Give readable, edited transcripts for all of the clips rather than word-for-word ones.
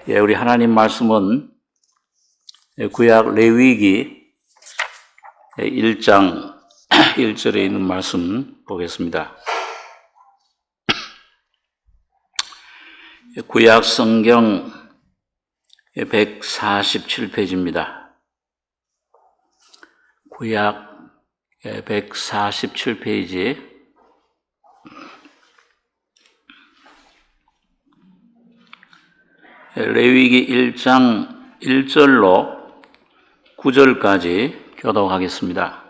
우리 하나님 말씀은 구약 레위기 1장 1절에 있는 말씀 보겠습니다. 구약 성경 147페이지입니다. 구약 147페이지 레위기 1장 1절로 9절까지 교독하겠습니다.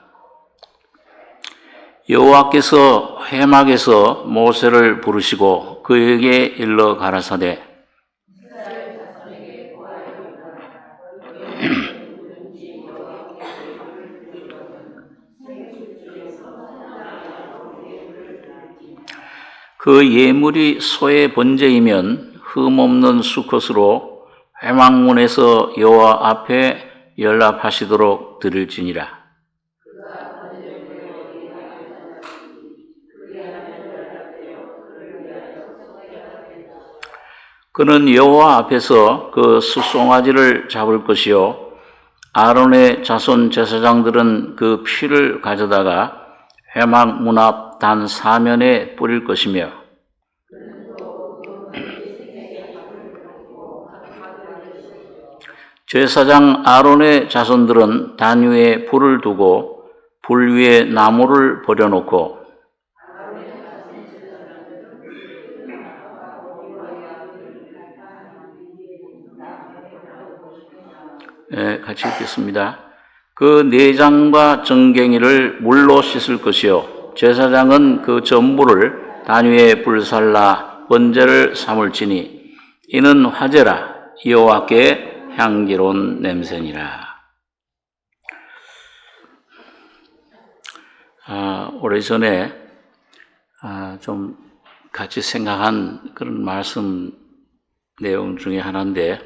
여호와께서 회막에서 모세를 부르시고 그에게 일러 가라사대 그 예물이 소의 번제이면 흠없는 수컷으로 회막문에서 여호와 앞에 연락하시도록 드릴지니라. 그는 여호와 앞에서 그 숫송아지를 잡을 것이요 아론의 자손 제사장들은 그 피를 가져다가 회막 문 앞 단 사면에 뿌릴 것이며 제사장 아론의 자손들은 단 위에 불을 두고 불 위에 나무를 버려놓고 같이 읽겠습니다. 그 내장과 정갱이를 물로 씻을 것이요 제사장은 그 전부를 단 위에 불살라 번제를 삼을지니 이는 화제라 여호와께 향기로운 냄새니라. 오래전에 좀 같이 생각한 그런 말씀 내용 중에 하나인데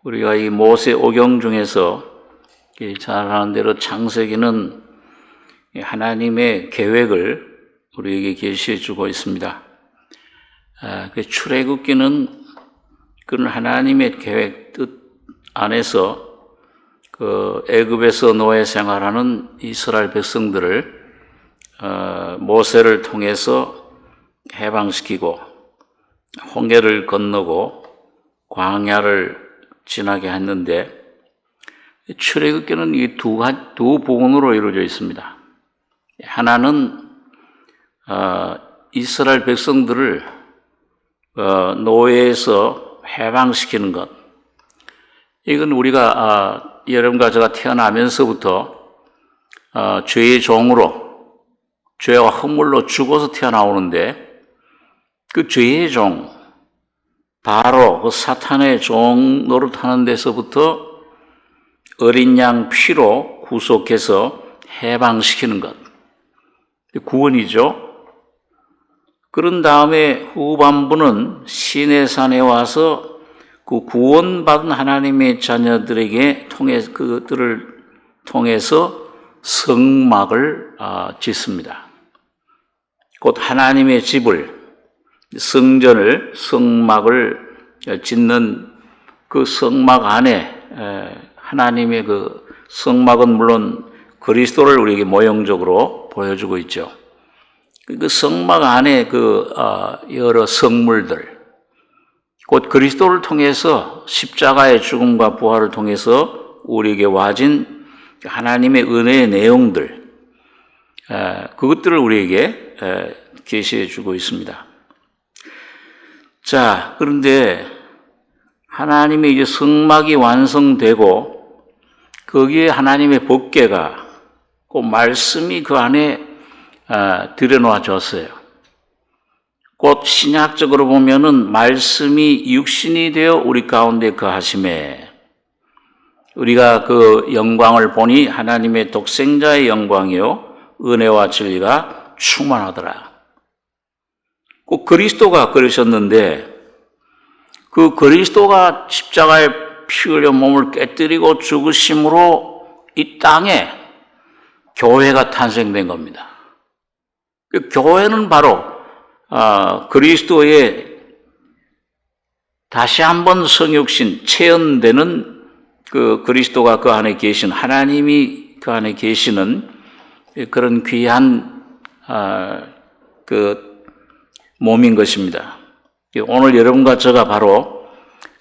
우리가 이 모세 오경 중에서 잘 아는 대로 창세기는 하나님의 계획을 우리에게 계시해 주고 있습니다. 출애굽기는 그런 하나님의 계획 뜻 안에서 그 애굽에서 노예 생활하는 이스라엘 백성들을 모세를 통해서 해방시키고 홍해를 건너고 광야를 지나게 했는데 출애굽기는 이 두 부분으로 이루어져 있습니다. 하나는 이스라엘 백성들을 노예에서 해방시키는 것. 이건 우리가 여러분과 제가 태어나면서부터 죄의 종으로 죄와 허물로 죽어서 태어나오는데 그 죄의 종 바로 그 사탄의 종 노릇하는 데서부터 어린 양 피로 구속해서 해방시키는 것. 구원이죠. 그런 다음에 후반부는 시내산에 와서 그 구원받은 하나님의 자녀들에게 그들을 통해서 성막을 짓습니다. 곧 하나님의 집을 성막을 짓는 그 성막 안에 하나님의 그 성막은 물론 그리스도를 우리에게 모형적으로 보여주고 있죠. 그 성막 안에 그 여러 성물들, 곧 그리스도를 통해서 십자가의 죽음과 부활을 통해서 우리에게 와진 하나님의 은혜의 내용들, 그것들을 우리에게 계시해 주고 있습니다. 자, 그런데 하나님의 이제 성막이 완성되고 거기에 하나님의 법궤가 그 말씀이 그 안에 들여놓아졌어요. 곧 신약적으로 보면은 말씀이 육신이 되어 우리 가운데 거하심에 우리가 그 영광을 보니 하나님의 독생자의 영광이요 은혜와 진리가 충만하더라. 꼭 그리스도가 그러셨는데 그 그리스도가 십자가에 피 흘려 몸을 깨뜨리고 죽으심으로 이 땅에 교회가 탄생된 겁니다. 그 교회는 바로 그리스도의 다시 한번 성육신, 체현되는 그 그리스도가 그 안에 계신, 하나님이 그 안에 계시는 그런 귀한 그 몸인 것입니다. 오늘 여러분과 제가 바로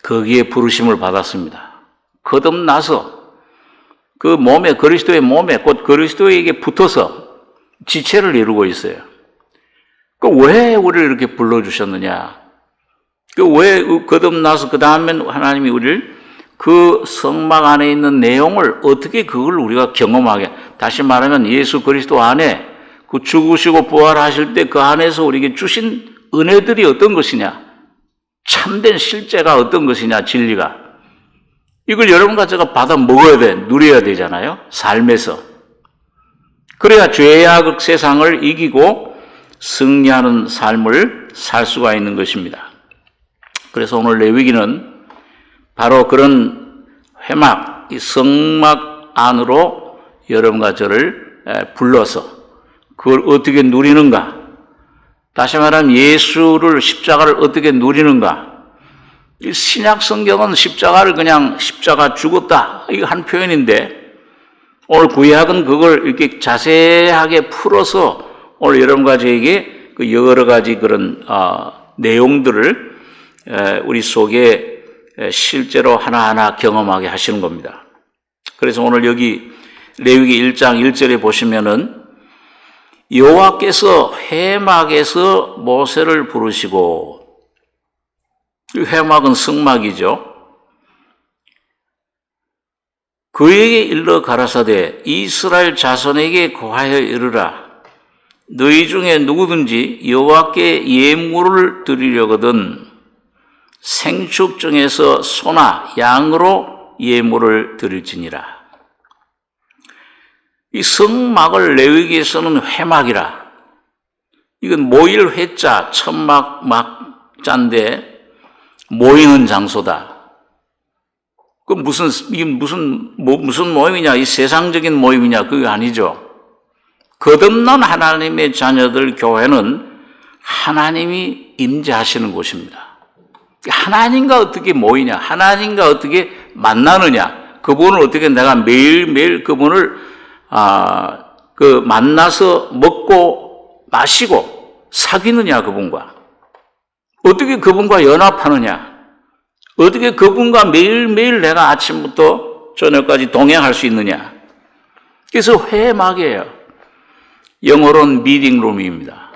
거기에 부르심을 받았습니다. 거듭나서 그 몸에, 그리스도의 몸에, 곧 그리스도에게 붙어서 지체를 이루고 있어요. 왜 우리를 이렇게 불러주셨느냐? 왜 거듭나서 그 다음엔 하나님이 우리를 그 성막 안에 있는 내용을 어떻게 그걸 우리가 경험하게, 다시 말하면 예수 그리스도 안에 그 죽으시고 부활하실 때 그 안에서 우리에게 주신 은혜들이 어떤 것이냐, 참된 실제가 어떤 것이냐, 진리가, 이걸 여러분과 제가 받아 먹어야 돼, 누려야 되잖아요, 삶에서. 그래야 죄악 세상을 이기고 승리하는 삶을 살 수가 있는 것입니다. 그래서 오늘 레위기는 바로 그런 회막, 이 성막 안으로 여러분과 저를 불러서 그걸 어떻게 누리는가, 다시 말하면 예수를, 십자가를 어떻게 누리는가. 이 신약 성경은 십자가를 그냥 십자가 죽었다, 이거 한 표현인데, 오늘 구약은 그걸 이렇게 자세하게 풀어서 오늘 여러분과 저에게 그 여러 가지 그런 내용들을 우리 속에 실제로 하나하나 경험하게 하시는 겁니다. 그래서 오늘 여기 레위기 1장 1절에 보시면은 여호와께서 회막에서 모세를 부르시고, 회막은 성막이죠. 그에게 일러 가라사대 이스라엘 자손에게 고하여 이르라. 너희 중에 누구든지 여호와께 예물을 드리려거든 생축 중에서 소나 양으로 예물을 드릴지니라. 이 성막을 레위기에서는 회막이라. 이건 모일 회자, 천막 막자인데 모이는 장소다. 그 이게 무슨 모임이냐? 이 세상적인 모임이냐? 그게 아니죠. 거듭난 하나님의 자녀들 교회는 하나님이 임재하시는 곳입니다. 하나님과 어떻게 모이냐? 하나님과 어떻게 만나느냐? 그분을 어떻게 내가 매일매일 그분을 만나서 먹고 마시고 사귀느냐? 그분과 어떻게 그분과 연합하느냐? 어떻게 그분과 매일매일 내가 아침부터 저녁까지 동행할 수 있느냐? 그래서 회막이에요. 영어로는 미팅룸입니다.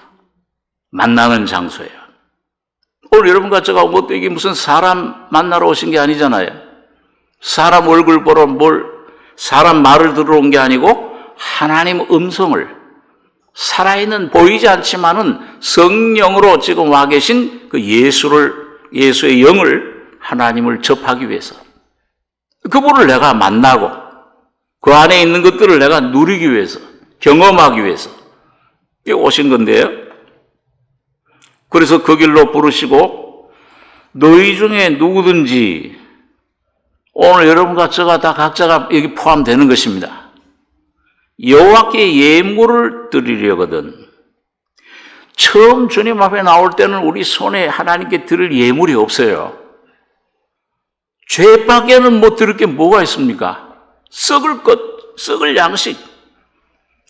만나는 장소예요. 오늘 여러분과 제가 이게 무슨 사람 만나러 오신 게 아니잖아요. 사람 얼굴 보러 사람 말을 들으러 온 게 아니고 하나님 음성을, 살아있는 보이지 않지만은 성령으로 지금 와 계신 그 예수의 영을, 하나님을 접하기 위해서, 그분을 내가 만나고 그 안에 있는 것들을 내가 누리기 위해서, 경험하기 위해서 오신 건데요. 그래서 그 길로 부르시고 너희 중에 누구든지, 오늘 여러분과 제가 다 각자가 여기 포함되는 것입니다. 여호와께 예물을 드리려거든. 처음 주님 앞에 나올 때는 우리 손에 하나님께 드릴 예물이 없어요. 죄밖에는 드릴 게 뭐가 있습니까? 썩을 것, 썩을 양식.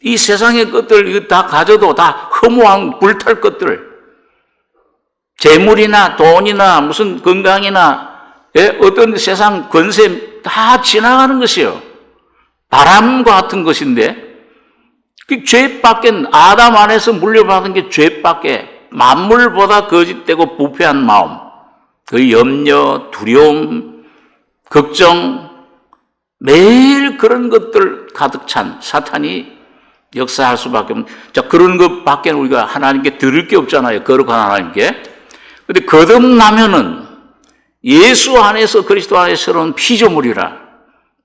이 세상의 것들 이거 다 가져도 다 허무한 불탈 것들. 재물이나 돈이나 무슨 건강이나 어떤 세상 권세 다 지나가는 것이요. 바람 같은 것인데, 그 죄밖에, 아담 안에서 물려받은 게 죄밖에, 만물보다 거짓되고 부패한 마음, 그 염려, 두려움, 걱정, 매일 그런 것들 가득 찬 사탄이 역사할 수밖에 없는. 자, 그런 것밖에 우리가 하나님께 드릴 게 없잖아요. 거룩한 하나님께. 근데 거듭나면은 예수 안에서, 그리스도 안에서 새로운 피조물이라,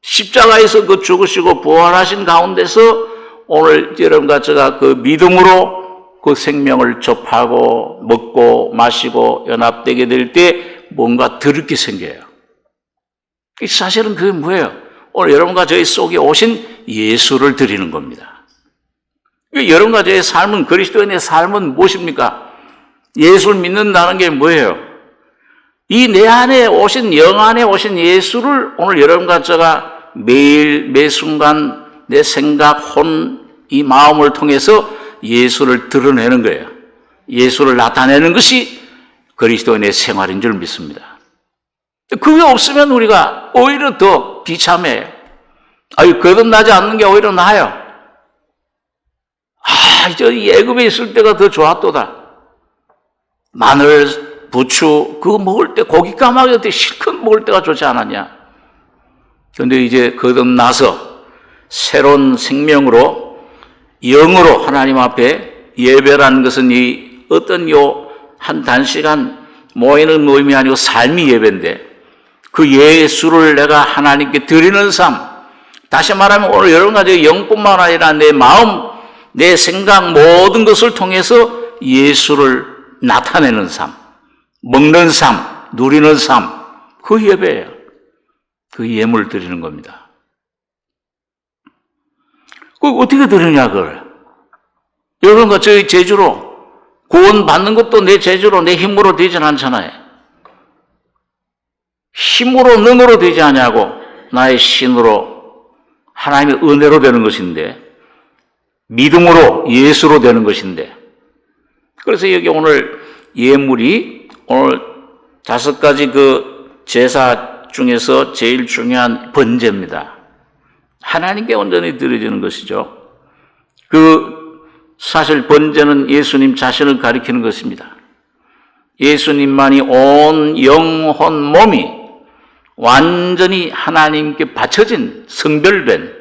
십자가에서 그 죽으시고 부활하신 가운데서 오늘 여러분과 제가 그 믿음으로 그 생명을 접하고 먹고 마시고 연합되게 될 때 뭔가 드릴 게 생겨요. 사실은 그게 뭐예요? 오늘 여러분과 저희 속에 오신 예수를 드리는 겁니다. 여러분과 저의 삶은, 그리스도인의 삶은 무엇입니까? 예수를 믿는다는 게 뭐예요? 이 내 안에 오신, 영 안에 오신 예수를 오늘 여러분과 제가 매일, 매 순간 내 생각, 혼, 이 마음을 통해서 예수를 드러내는 거예요. 예수를 나타내는 것이 그리스도인의 생활인 줄 믿습니다. 그게 없으면 우리가 오히려 더 비참해요. 거듭나지 않는 게 오히려 나아요. 저 애굽에 있을 때가 더 좋았도다. 마늘, 부추, 그거 먹을 때 고기 까마귀 때 실컷 먹을 때가 좋지 않았냐. 그런데 이제 거듭나서 새로운 생명으로, 영으로 하나님 앞에 예배라는 것은 이 어떤 한 단시간 모이는 모임이 아니고 삶이 예배인데, 그 예수를 내가 하나님께 드리는 삶, 다시 말하면 오늘 여러분과 제 영뿐만 아니라 내 마음, 내 생각 모든 것을 통해서 예수를 나타내는 삶, 먹는 삶, 누리는 삶, 그 예배예요. 그 예물 드리는 겁니다. 그 어떻게 드리냐 그걸. 여러분과 저희 재주로 구원 받는 것도 내 재주로 내 힘으로 되진 않잖아요. 힘으로 능으로 되지 않냐고, 나의 신으로 하나님의 은혜로 되는 것인데, 믿음으로 예수로 되는 것인데, 그래서 여기 오늘 예물이 오늘 5가지 그 제사 중에서 제일 중요한 번제입니다. 하나님께 온전히 드려지는 것이죠. 사실 번제는 예수님 자신을 가리키는 것입니다. 예수님만이 온 영혼 몸이 완전히 하나님께 바쳐진, 성별된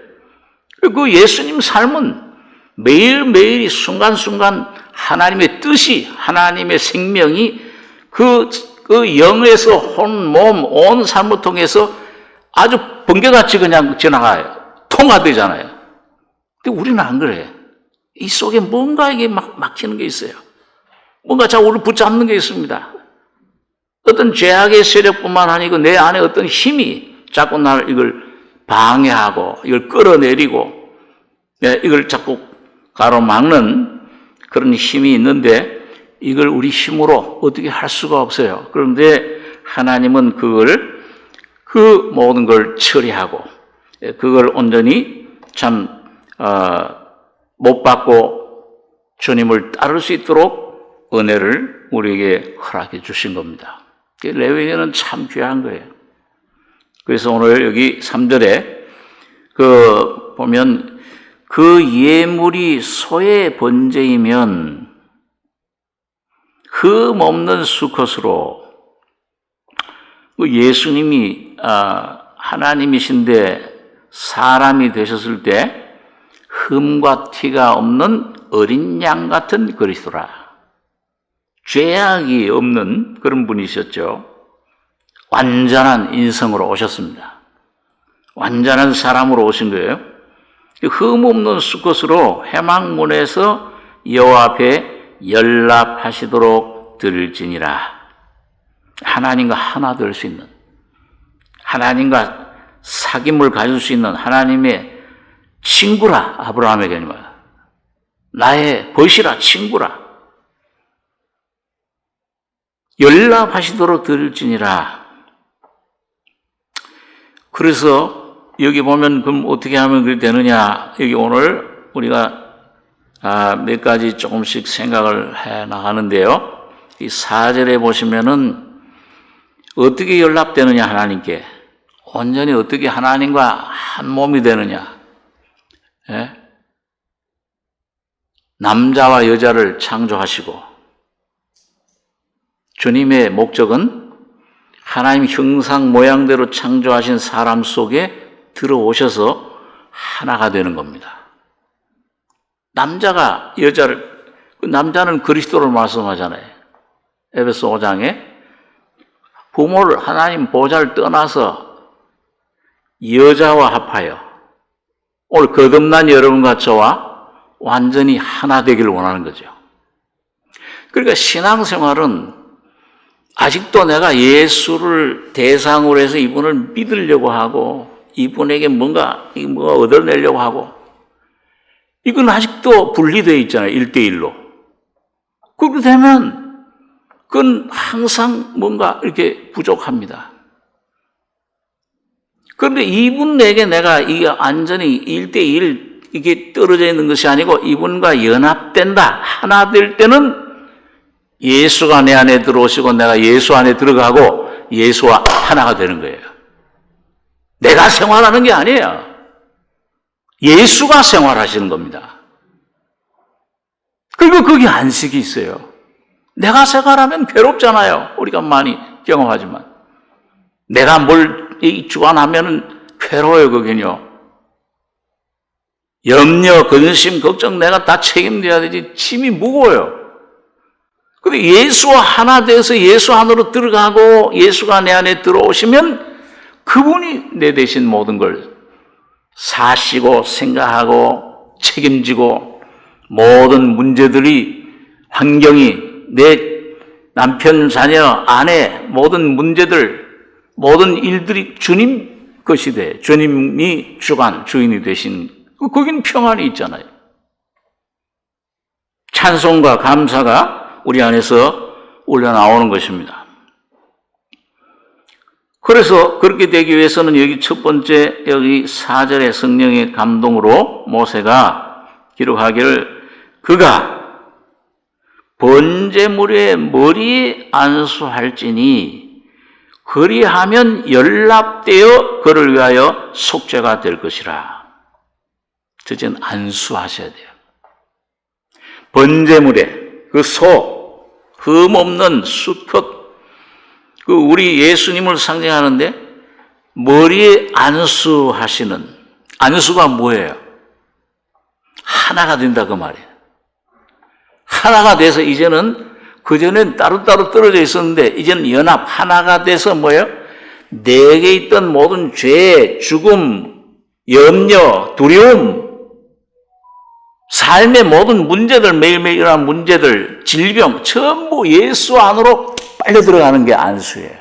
그 예수님 삶은 매일매일이 순간순간 하나님의 뜻이, 하나님의 생명이 그 영에서 혼, 몸, 온 삶을 통해서 아주 번개같이 그냥 지나가요. 통화되잖아요. 근데 우리는 안 그래. 이 속에 뭔가 이게 막히는 게 있어요. 뭔가 자꾸 우리를 붙잡는 게 있습니다. 어떤 죄악의 세력뿐만 아니고 내 안에 어떤 힘이 자꾸 나를 이걸 방해하고 이걸 끌어내리고 이걸 자꾸 가로막는 그런 힘이 있는데 이걸 우리 힘으로 어떻게 할 수가 없어요. 그런데 하나님은 그 모든 걸 처리하고 그걸 온전히 못 받고 주님을 따를 수 있도록 은혜를 우리에게 허락해 주신 겁니다. 레위기는 참 귀한 거예요. 그래서 오늘 여기 3절에 보면 그 예물이 소의 번제이면 흠 없는 수컷으로, 예수님이 하나님이신데 사람이 되셨을 때 흠과 티가 없는 어린 양 같은 그리스도라. 죄악이 없는 그런 분이셨죠. 완전한 인성으로 오셨습니다. 완전한 사람으로 오신 거예요. 흠 없는 수컷으로 회막문에서 여호와 앞에 연락하시도록 드릴지니라. 하나님과 하나 될 수 있는, 하나님과 사귐을 가질 수 있는 하나님의 친구라. 아브라함에게 나의 벗이라, 친구라. 연락하시도록 드릴지니라. 그래서 여기 보면 그럼 어떻게 하면 그렇게 되느냐. 여기 오늘 우리가 몇 가지 조금씩 생각을 해 나가는데요. 이 4절에 보시면은 어떻게 연락되느냐, 하나님께. 온전히 어떻게 하나님과 한 몸이 되느냐. 예? 남자와 여자를 창조하시고 주님의 목적은 하나님 형상 모양대로 창조하신 사람 속에 들어오셔서 하나가 되는 겁니다. 남자가 여자를, 남자는 그리스도를 말씀하잖아요. 에베소 5장에 부모를, 하나님 보좌를 떠나서 여자와 합하여 오늘 거듭난 여러분과 저와 완전히 하나 되기를 원하는 거죠. 그러니까 신앙생활은 아직도 내가 예수를 대상으로 해서 이분을 믿으려고 하고 이분에게 뭔가 얻어내려고 하고 이건 아직도 분리되어 있잖아요. 1대1로. 그렇게 되면 그건 항상 뭔가 이렇게 부족합니다. 그런데 이분에게 내가 이게 완전히 1대1 이게 떨어져 있는 것이 아니고 이분과 연합된다. 하나 될 때는 예수가 내 안에 들어오시고 내가 예수 안에 들어가고 예수와 하나가 되는 거예요. 내가 생활하는 게 아니에요. 예수가 생활하시는 겁니다. 그리고 거기 안식이 있어요. 내가 생활하면 괴롭잖아요. 우리가 많이 경험하지만. 내가 뭘 주관하면 괴로워요, 거긴요. 염려, 근심, 걱정 내가 다 책임져야 되지. 짐이 무거워요. 근데 예수와 하나 돼서 예수 안으로 들어가고 예수가 내 안에 들어오시면 그분이 내 대신 모든 걸 사시고 생각하고 책임지고 모든 문제들이 환경이 내 남편, 자녀, 아내 모든 문제들 모든 일들이 주님 것이 돼. 주님이 주관, 주인이 되신 거긴 평안이 있잖아요. 찬송과 감사가 우리 안에서 올려나오는 것입니다. 그래서 그렇게 되기 위해서는 여기 첫 번째 여기 4절의 성령의 감동으로 모세가 기록하기를 그가 번제물의 머리에 안수할지니 그리하면 연락되어 그를 위하여 속죄가 될 것이라. 저는 안수하셔야 돼요. 번제물에 그 소, 흠 없는 수컷 그 우리 예수님을 상징하는데 머리에 안수하시는 안수가 뭐예요? 하나가 된다 그 말이에요. 하나가 돼서 이제는 그전엔 따로따로 떨어져 있었는데 이제는 연합 하나가 돼서 뭐예요? 내게 있던 모든 죄, 죽음, 염려, 두려움 삶의 모든 문제들 매일매일 일어나는 문제들, 질병 전부 예수 안으로 빨려 들어가는 게 안수예요.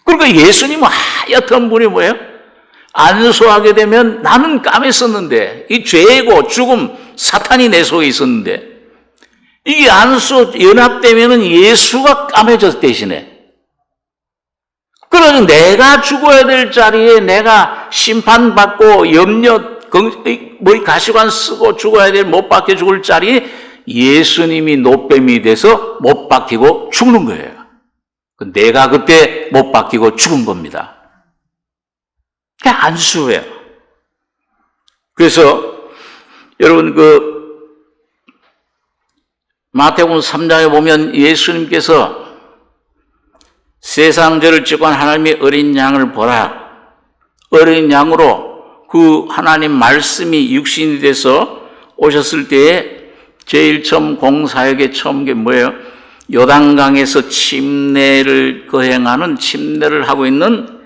그러니까 예수님은 하얗던 분이 뭐예요? 안수하게 되면 나는 까맸었는데 이 죄고 죽음, 사탄이 내 속에 있었는데 이게 안수 연합되면은 예수가 까매졌 대신에 그러면 내가 죽어야 될 자리에 내가 심판받고 염려 뭐 가시관 쓰고 죽어야 될 못 박혀 죽을 자리에 예수님이 노뱀이 돼서 못 박히고 죽는 거예요. 내가 그때 못 박히고 죽은 겁니다. 그게 안수예요. 그래서 여러분 마태복음 3장에 보면 예수님께서 세상 죄를 짓고 하나님의 어린 양을 보라. 어린 양으로 그 하나님 말씀이 육신이 돼서 오셨을 때에 제일 처음 공사역에 처음 게 뭐예요? 요단강에서 침례를 거행하는 침례를 하고 있는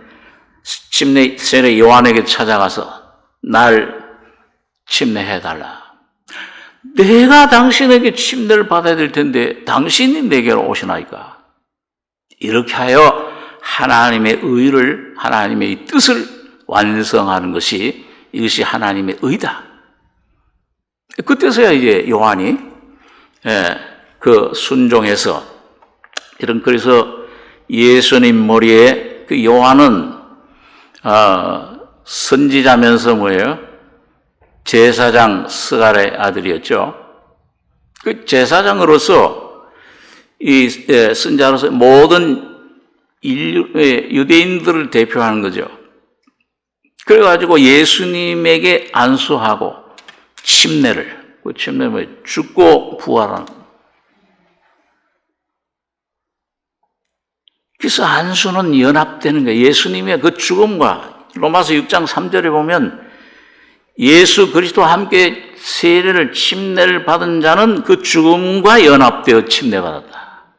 침례 세례 요한에게 찾아가서 날 침례해달라. 내가 당신에게 침례를 받아야 될 텐데 당신이 내게로 오시나이까. 이렇게 하여 하나님의 의를 하나님의 뜻을 완성하는 것이 이것이 하나님의 의다. 그때서야 이제 요한이 그 순종해서 이런 그래서 예수님 머리에 그 요한은 선지자면서 뭐예요? 제사장 스갈의 아들이었죠. 그 제사장으로서 이 선자로서 모든 유대인들을 대표하는 거죠. 그래가지고 예수님에게 안수하고 침례를 그 침례는 뭐예요? 죽고 부활하는. 그래서 안수는 연합되는 거예요. 예수님의 그 죽음과 로마서 6장 3절에 보면 예수 그리스도와 함께 세례를 침례를 받은 자는 그 죽음과 연합되어 침례받았다.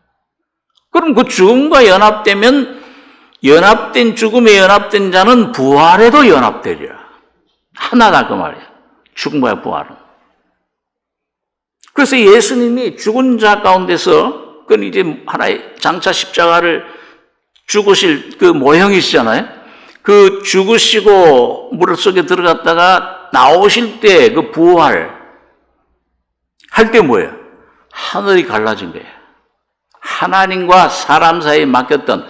그럼 그 죽음과 연합되면 연합된 죽음에 연합된 자는 부활에도 연합되리라. 하나다 그 말이에요. 죽음과 부활은. 그래서 예수님이 죽은 자 가운데서 그건 이제 하나의 장차 십자가를 죽으실 그 모형이시잖아요. 그 죽으시고 물 속에 들어갔다가 나오실 때 그 부활 할 때 뭐예요? 하늘이 갈라진 거예요. 하나님과 사람 사이에 맡겼던,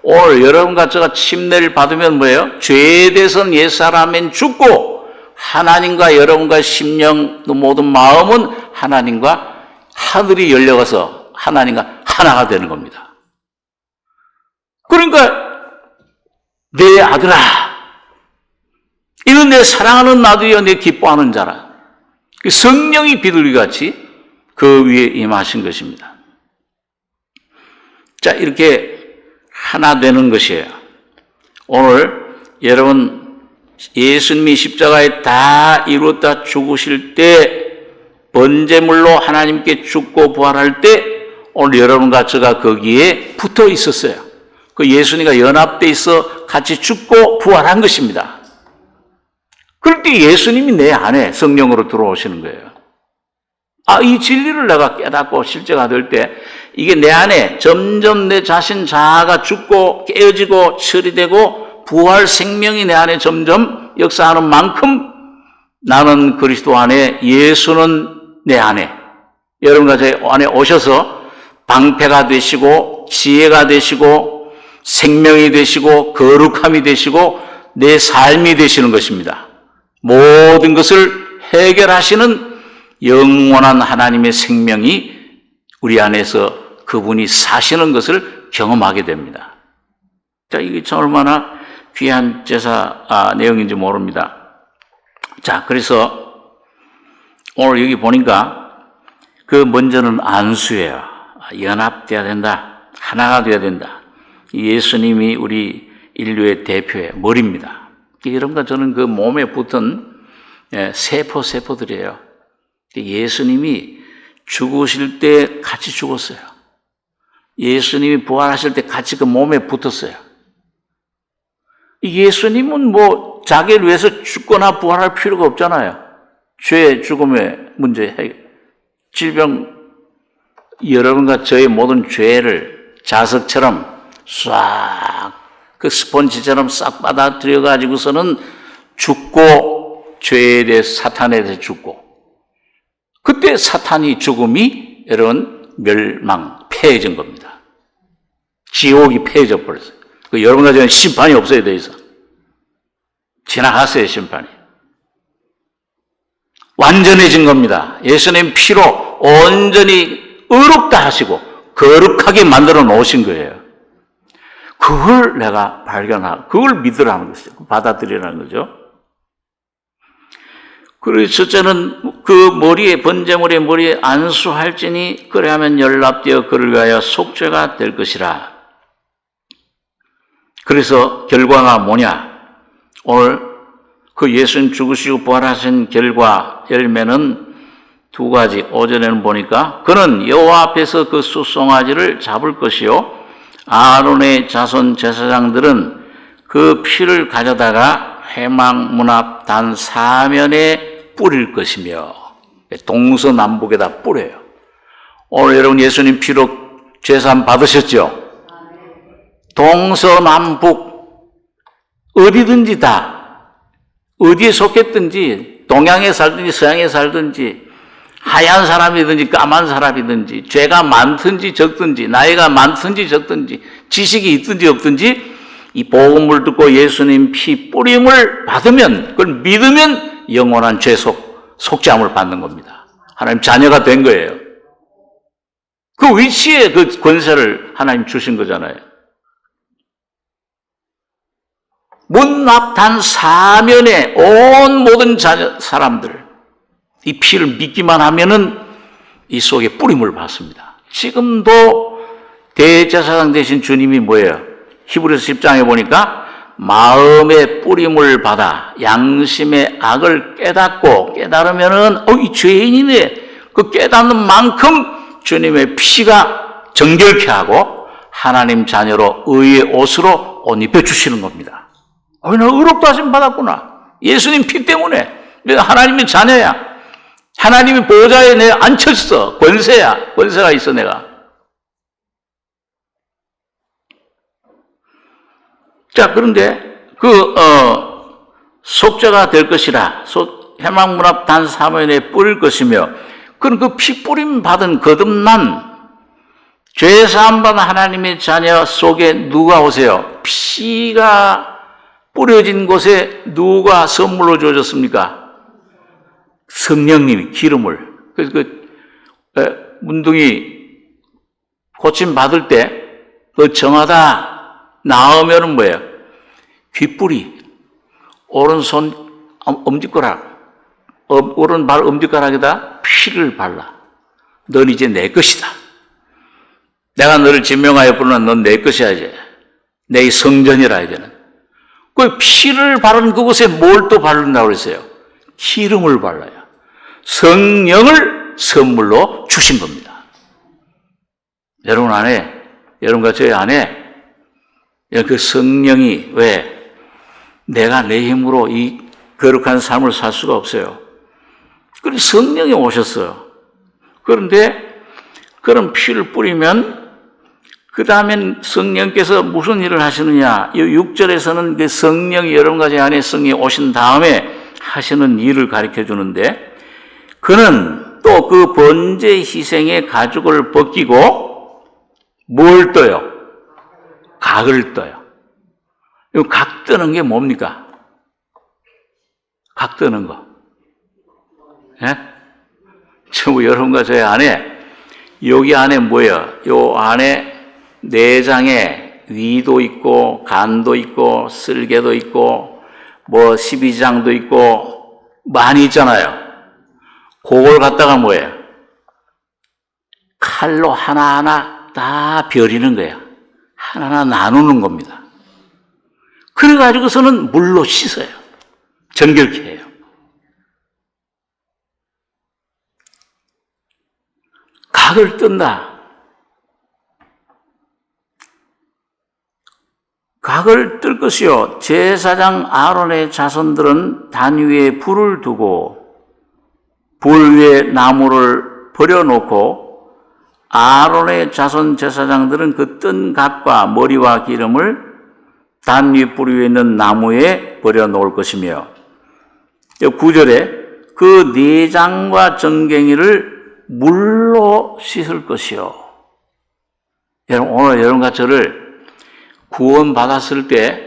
오늘 여러분과 제가 침례를 받으면 뭐예요? 죄에 대해서는 옛사람은 죽고 하나님과 여러분과 심령 모든 마음은 하나님과 하늘이 열려가서 하나님과 하나가 되는 겁니다. 그러니까 내 아들아, 이는 내 사랑하는 아들이여 내 기뻐하는 자라. 성령이 비둘기같이 그 위에 임하신 것입니다. 자, 이렇게 하나 되는 것이에요. 오늘 여러분 예수님이 십자가에 다 이루었다 죽으실 때 번제물로 하나님께 죽고 부활할 때 오늘 여러분과 제가 거기에 붙어 있었어요. 그 예수님과 연합돼 있어 같이 죽고 부활한 것입니다. 그럴 때 예수님이 내 안에 성령으로 들어오시는 거예요. 이 진리를 내가 깨닫고 실제가 될 때 이게 내 안에 점점 내 자신 자아가 죽고 깨어지고 처리되고 부활 생명이 내 안에 점점 역사하는 만큼 나는 그리스도 안에, 예수는 내 안에, 여러분과 제 안에 오셔서 방패가 되시고 지혜가 되시고 생명이 되시고 거룩함이 되시고 내 삶이 되시는 것입니다. 모든 것을 해결하시는 영원한 하나님의 생명이 우리 안에서 그분이 사시는 것을 경험하게 됩니다. 자, 이게 참 얼마나 귀한 제사 내용인지 모릅니다. 자, 그래서 오늘 여기 보니까 그 먼저는 안수예요. 연합돼야 된다. 하나가 돼야 된다. 예수님이 우리 인류의 대표의 머리입니다. 여러분과 저는 그 몸에 붙은 세포들이에요. 예수님이 죽으실 때 같이 죽었어요. 예수님이 부활하실 때 같이 그 몸에 붙었어요. 예수님은 뭐 자기를 위해서 죽거나 부활할 필요가 없잖아요. 죄, 죽음의 문제, 질병, 여러분과 저의 모든 죄를 자석처럼 싹 그 스펀지처럼 싹 받아들여 가지고서는 죽고 죄에 대해서 사탄에 대해서 죽고, 그때 사탄이 죽음이 여러분 멸망, 폐해진 겁니다. 지옥이 폐해져 버렸어요. 여러분과 저는 심판이 없어야 돼 있어. 지나갔어요, 심판이. 완전해진 겁니다. 예수님 피로 온전히 의롭다 하시고 거룩하게 만들어 놓으신 거예요. 그걸 내가 발견하고 그걸 믿으라는 것이죠. 받아들이라는 거죠. 그리고 첫째는 그 머리에, 번제물의 머리에 안수할지니 그래야면 연락되어 그를 위하여 속죄가 될 것이라. 그래서 결과가 뭐냐? 오늘 그 예수님 죽으시고 부활하신 결과, 열매는 두 가지. 오전에는 보니까 그는 여호와 앞에서 그 숫송아지를 잡을 것이요, 아론의 자손 제사장들은 그 피를 가져다가 회막 문 앞 단 사면에 뿌릴 것이며, 동서남북에다 뿌려요. 오늘 여러분 예수님 피로 제사 받으셨죠? 동서남북 어디든지 다, 어디에 속했든지, 동양에 살든지 서양에 살든지, 하얀 사람이든지 까만 사람이든지, 죄가 많든지 적든지, 나이가 많든지 적든지, 지식이 있든지 없든지 이 복음을 듣고 예수님 피 뿌림을 받으면, 그걸 믿으면 영원한 죄 속죄함을 받는 겁니다. 하나님 자녀가 된 거예요. 그 위치에 그 권세를 하나님 주신 거잖아요. 문 앞 단 사면에 온 모든 사람들, 이 피를 믿기만 하면은 이 속에 뿌림을 받습니다. 지금도 대제사장 되신 주님이 뭐예요? 히브리서 10장에 보니까 마음의 뿌림을 받아 양심의 악을 깨닫고, 깨달으면은 이 죄인이네, 그 깨닫는 만큼 주님의 피가 정결케 하고 하나님 자녀로 의의 옷으로 옷 입혀 주시는 겁니다. 나 의롭다 하심 받았구나. 예수님 피 때문에 내가 하나님의 자녀야. 하나님의 보좌에 내가 앉혔어. 권세가 있어 내가. 자, 그런데 속죄가 될 것이라, 회막 문 앞 단 사면에 뿌릴 것이며, 그럼 그 피 뿌림 받은 거듭난 죄 사함받은 하나님의 자녀 속에 누가 오세요? 피가 뿌려진 곳에 누가 선물로 주어졌습니까? 성령님이 기름을. 그래서 문둥이 고침 받을 때 정하다 나오면은 뭐예요? 귓불이, 오른손 엄지가락, 오른발 엄지가락에다 피를 발라. 넌 이제 내 것이다. 내가 너를 지명하여 부르는 넌 내 것이야 이제. 내 성전이라 이제는. 그 피를 바른 그곳에 뭘 또 바른다고 그랬어요? 기름을 발라요. 성령을 선물로 주신 겁니다. 여러분 안에, 여러분과 저희 안에 그 성령이 왜 내가 내 힘으로 이 거룩한 삶을 살 수가 없어요. 그래서 성령이 오셨어요. 그런데 그런 피를 뿌리면 그 다음엔 성령께서 무슨 일을 하시느냐. 6절에서는 그 성령이 여러 가지 안에 성령이 오신 다음에 하시는 일을 가르쳐 주는데 그는 또 그 번제 희생의 가죽을 벗기고 뭘 떠요? 각을 떠요. 각 뜨는 게 뭡니까? 각 뜨는 거. 예? 저 여러분과 저희 안에 여기 안에 뭐예요? 요 안에 내장에 위도 있고 간도 있고 쓸개도 있고 뭐 12장도 있고 많이 있잖아요. 그걸 갖다가 뭐예요? 칼로 하나하나 다 벼리는 거예요. 하나하나 나누는 겁니다. 그래가지고서는 물로 씻어요. 정결케 해요. 각을 뜬다. 각을 뜰 것이요. 제사장 아론의 자손들은 단 위에 불을 두고 불 위에 나무를 버려놓고 아론의 자손 제사장들은 그 뜬 각과 머리와 기름을 단 위 불 위에 있는 나무에 버려놓을 것이며 9절에 그 내장과 정갱이를 물로 씻을 것이요. 여러분 오늘 여러분과 저를 구원받았을 때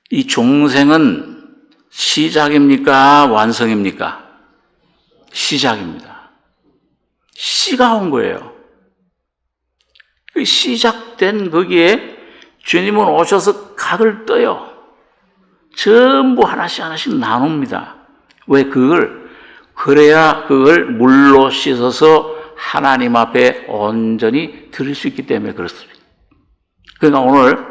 이 종생은 시작입니까? 완성입니까? 시작입니다. 씨가 온 거예요. 그 시작된 거기에 주님은 오셔서 각을 떠요. 전부 하나씩 하나씩 나눕니다. 왜 그걸? 그래야 그걸 물로 씻어서 하나님 앞에 온전히 드릴 수 있기 때문에 그렇습니다. 그러니까 오늘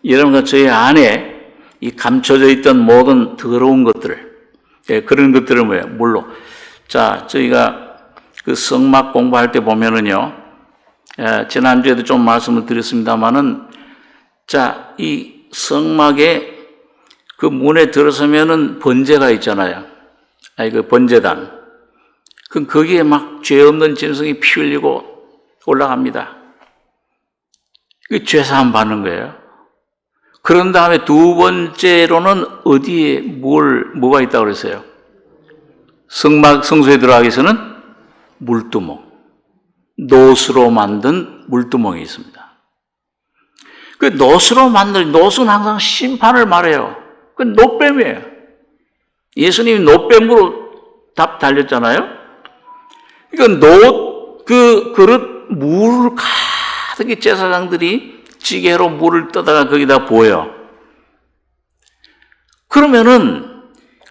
여러분과 저희 안에 이 감춰져 있던 모든 더러운 것들, 그런 것들을 뭐예요? 물로. 자, 저희가 그 성막 공부할 때 보면은요, 지난주에도 좀 말씀을 드렸습니다만은, 자, 이 성막에 그 문에 들어서면은 번제가 있잖아요. 그 번제단. 그럼 거기에 막 죄 없는 짐승이 피 흘리고 올라갑니다. 그 죄사함 받는 거예요. 그런 다음에 두 번째로는 어디에 뭐가 있다고 그랬어요? 성소에 들어가기 위해서는 물두멍. 노수로 만든 물두멍이 있습니다. 그 노수로 만든, 노수는 항상 심판을 말해요. 그 노뱀이에요. 예수님이 노뱀으로 답 달렸잖아요. 그러니까 그 그릇 물을 가득히 제사장들이 지게로 물을 떠다가 거기다 부어요. 그러면은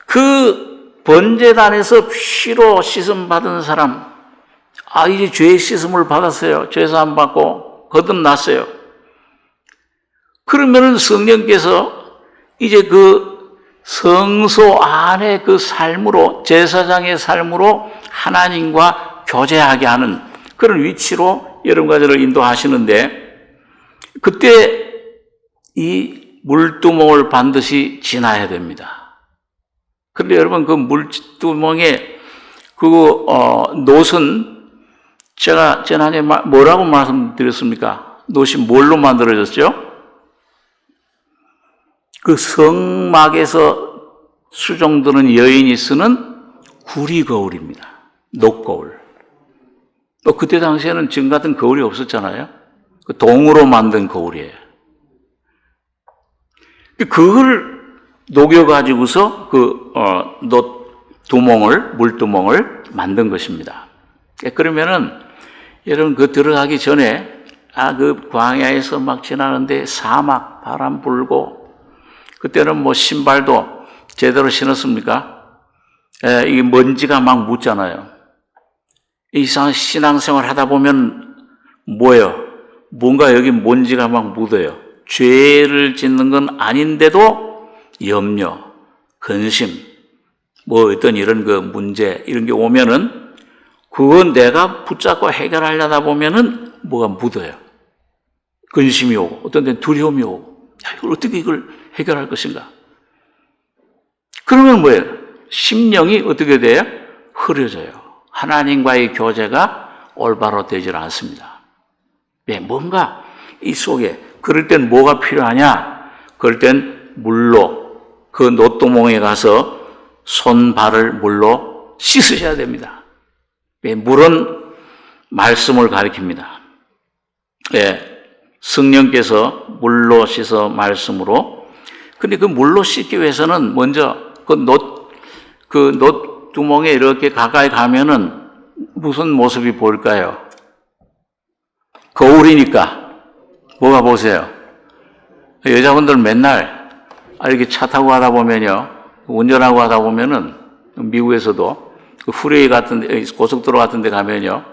그 번제단에서 피로 씻음 받은 사람, 이제 죄의 씻음을 받았어요. 죄사함 받고 거듭났어요. 그러면은 성령께서 이제 그 성소 안에 그 삶으로, 제사장의 삶으로 하나님과 교제하게 하는 그런 위치로 여러분과 저를 인도하시는데, 그때 이 물두멍을 반드시 지나야 됩니다. 그런데 여러분 그 물두멍의 그 놋은 제가 지난해 뭐라고 말씀드렸습니까? 놋이 뭘로 만들어졌죠? 그 성막에서 수종드는 여인이 쓰는 구리거울입니다. 놋거울. 그때 당시에는 지금 같은 거울이 없었잖아요. 그 동으로 만든 거울이에요. 그걸 녹여가지고서 물두멍을 만든 것입니다. 그러면은, 여러분, 들어가기 전에, 그 광야에서 막 지나는데 사막, 바람 불고, 그때는 신발도 제대로 신었습니까? 이게 먼지가 막 묻잖아요. 이상한 신앙생활 하다 보면 뭐예요? 뭔가 여기 먼지가 막 묻어요. 죄를 짓는 건 아닌데도 염려, 근심, 어떤 이런 문제, 이런 게 오면은 그건 내가 붙잡고 해결하려다 보면은 뭐가 묻어요. 근심이 오고, 어떤 데는 두려움이 오고, 이걸 해결할 것인가? 그러면 뭐예요? 심령이 어떻게 돼요? 흐려져요. 하나님과의 교제가 올바로 되질 않습니다. 뭔가 이 속에, 그럴 땐 뭐가 필요하냐? 그럴 땐 물로, 그 노뚜멍에 가서 손, 발을 물로 씻으셔야 됩니다. 물은 말씀을 가리킵니다. 성령께서 물로 씻어 말씀으로. 근데 그 물로 씻기 위해서는 먼저 그 노뚜멍에 이렇게 가까이 가면은 무슨 모습이 보일까요? 거울이니까. 뭐가 보세요? 여자분들 맨날 이렇게 차 타고 가다 보면요, 운전하고 가다 보면은 미국에서도 프리웨이 같은 데, 고속도로 같은 데 가면요,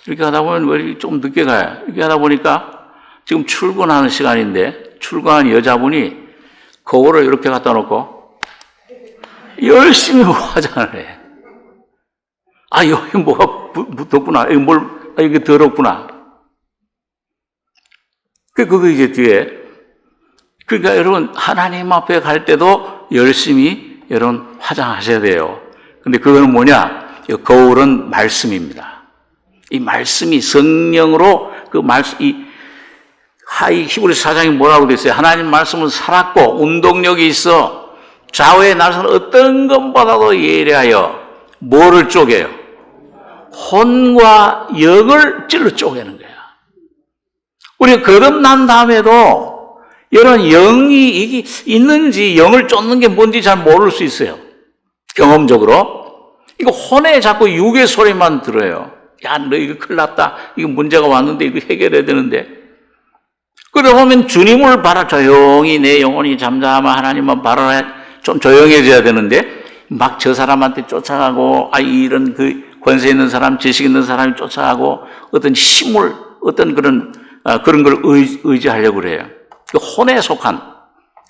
이렇게 하다 보면 좀 늦게 가요. 이렇게 하다 보니까 지금 출근하는 시간인데 출근한 여자분이 거울을 이렇게 갖다 놓고 열심히 화장을 해. 여기 뭐가 묻었구나. 이게 더럽구나. 그거 이제 뒤에. 그러니까 여러분, 하나님 앞에 갈 때도 열심히 여러분 화장하셔야 돼요. 근데 그거는 뭐냐? 거울은 말씀입니다. 이 말씀이 성령으로 히브리서 4장이 뭐라고 돼 있어요? 하나님 말씀은 살았고 운동력이 있어 좌우의 날선 어떤 것보다도 예리하여 뭐를 쪼개요? 혼과 영을 찔러 쪼개는 거야. 우리가 거듭난 다음에도 이런 영이 이게 있는지 영을 쫓는 게 뭔지 잘 모를 수 있어요. 경험적으로. 이거 혼에 자꾸 육의 소리만 들어요. 너 이거 큰일 났다. 이거 문제가 왔는데 이거 해결해야 되는데. 그러다 보면 주님을 조용히 내 영혼이 잠잠하면 하나님만 바라라. 좀 조용해져야 되는데 막 저 사람한테 쫓아가고 이런 권세 있는 사람, 지식 있는 사람이 쫓아가고 어떤 힘을 어떤 그런 걸 의지하려고 그래요. 혼에 속한,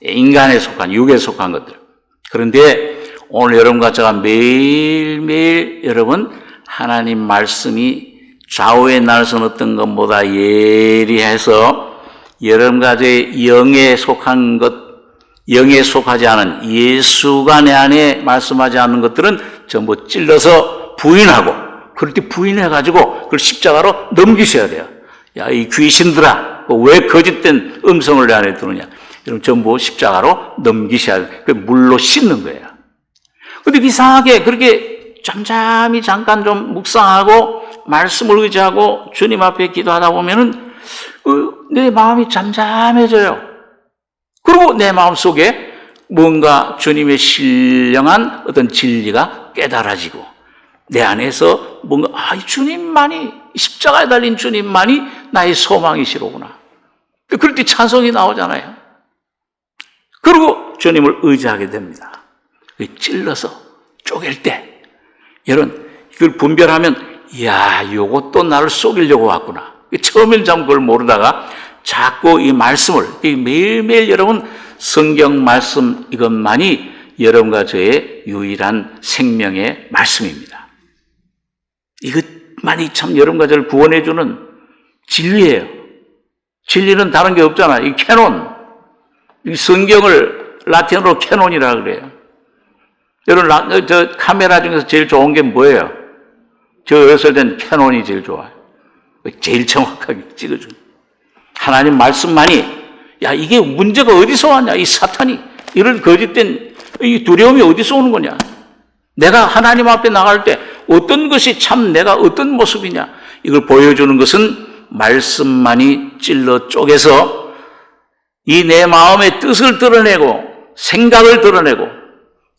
인간에 속한, 육에 속한 것들. 그런데 오늘 여러분과 제가 매일매일 여러분 하나님 말씀이 좌우의 날선 어떤 것보다 예리해서 여러분과 제 영에 속한 것, 영에 속하지 않은 예수가 내 안에 말씀하지 않는 것들은 전부 찔러서 부인하고, 그럴 때 부인해가지고 그걸 십자가로 넘기셔야 돼요. 이 귀신들아, 왜 거짓된 음성을 내 안에 두느냐. 여러분 전부 십자가로 넘기셔야 돼요. 그 물로 씻는 거예요. 근데 이상하게 그렇게 잠잠히 잠깐 좀 묵상하고 말씀을 의지하고 주님 앞에 기도하다 보면은 내 마음이 잠잠해져요. 그리고 내 마음속에 뭔가 주님의 신령한 어떤 진리가 깨달아지고 내 안에서 뭔가 이 주님만이, 십자가에 달린 주님만이 나의 소망이시로구나. 그럴 때 찬송이 나오잖아요. 그리고 주님을 의지하게 됩니다. 찔러서 쪼갤 때 여러분 이걸 분별하면 요것도 나를 속이려고 왔구나. 처음엔 참 그걸 모르다가 자꾸 이 말씀을, 매일매일 여러분 성경 말씀 이것만이 여러분과 저의 유일한 생명의 말씀입니다. 이것만이 참 여러분과 저를 구원해주는 진리예요. 진리는 다른 게 없잖아. 이 캐논, 이 성경을 라틴어로 캐논이라 그래요. 여러분 저 카메라 중에서 제일 좋은 게 뭐예요? 저 어렸을 땐 캐논이 제일 좋아요. 제일 정확하게 찍어주는. 하나님 말씀만이, 이게 문제가 어디서 왔냐? 이 사탄이, 이런 거짓된 이 두려움이 어디서 오는 거냐? 내가 하나님 앞에 나갈 때 어떤 것이 참 내가 어떤 모습이냐, 이걸 보여주는 것은 말씀만이 찔러 쪼개서 이 내 마음의 뜻을 드러내고 생각을 드러내고